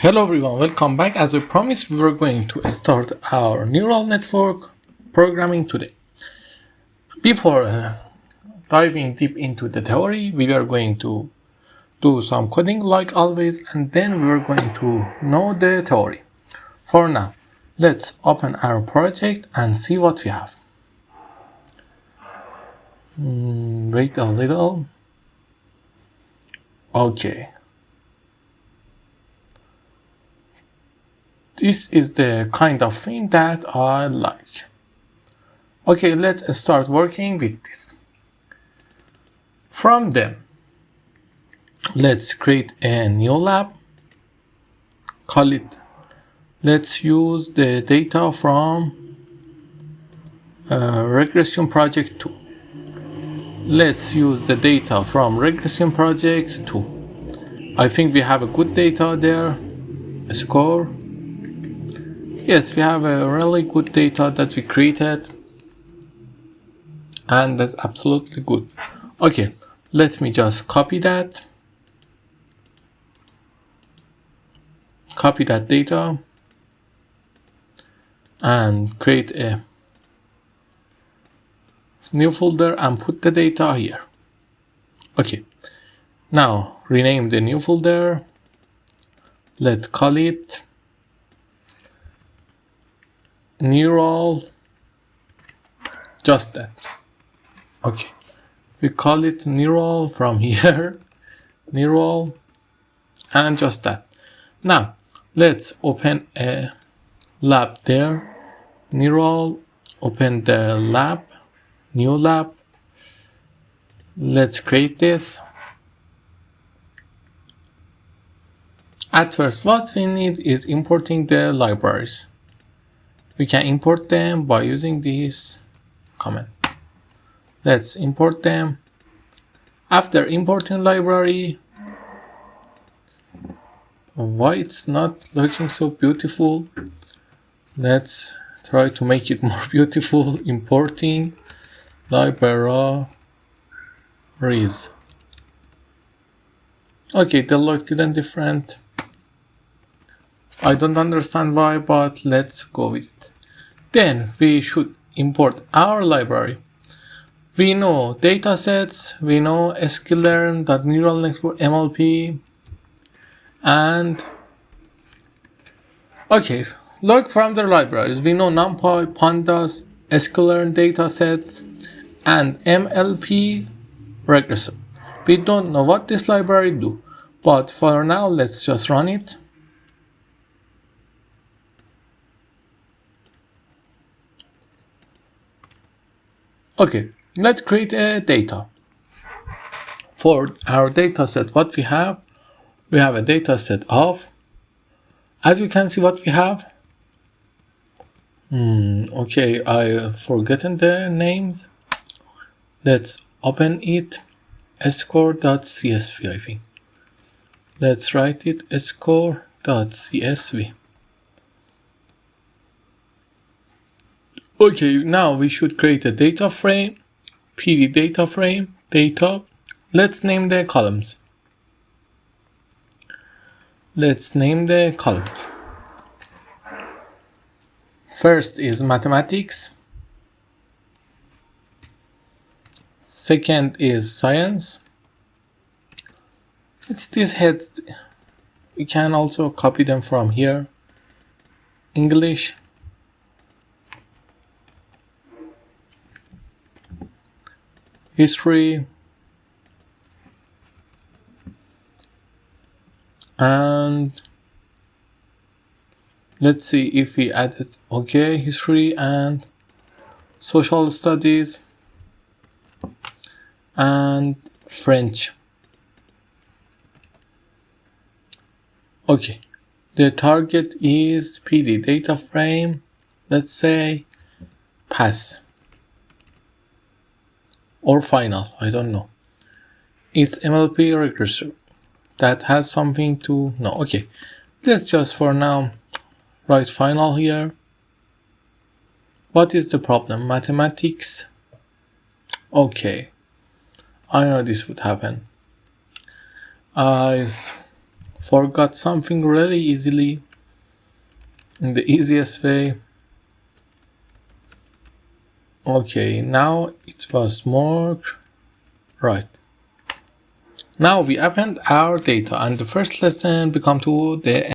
Hello everyone, welcome back. As we promised, we were going to start our neural network programming today. Before diving deep into the theory, we are going to do some coding like always, and then we are going to know the theory. For now, let's open our project and see what we have. Wait a little. Okay. This is the kind of thing that I like. Okay, let's start working with this. From them, let's create a new lab. Call it, let's use the data from regression project 2. Let's use the data from regression project 2. I think we have a good data there. A score. Yes, we have a really good data that we created, and that's absolutely good. Okay, let me just copy that data and create a new folder and put the data here. Okay, now rename the new folder. Let's call it neural, just that. Okay, we call it neural from here, neural, and just that. Now let's open a lab there, neural, open the lab, new lab. Let's create this. At first, what we need is importing the libraries. We can import them by using this command. Let's import them. After importing library, why it's not looking so beautiful? Let's try to make it more beautiful. Importing libraries. Okay, they look different. I don't understand why, but let's go with it. Then we should import our library. We know datasets, we know sklearn, neural network, MLP, and okay, look from the libraries. We know NumPy, Pandas, sklearn datasets, and MLP regressor. We don't know what this library do, but for now, let's just run it. Okay, let's create a data. For our data set, what we have a data set of, as you can see what we have. Okay, I've forgotten the names. Let's open it, score.csv, I think. Let's write it, score.csv. Okay, now we should create a data frame, PD data frame, data. Let's name the columns. First is mathematics. Second is science. It's these heads. We can also copy them from here. English. History, and let's see if we added, okay, history and social studies and French. Okay, the target is PD data frame, let's say pass or final, I don't know. It's MLP regressor. That has something to know. Okay, let's just for now write final here. What is the problem? Mathematics. Okay, I know this would happen. Is forgot something really easily in the easiest way. Okay, now it was more right. Now we append our data and the first lesson become to the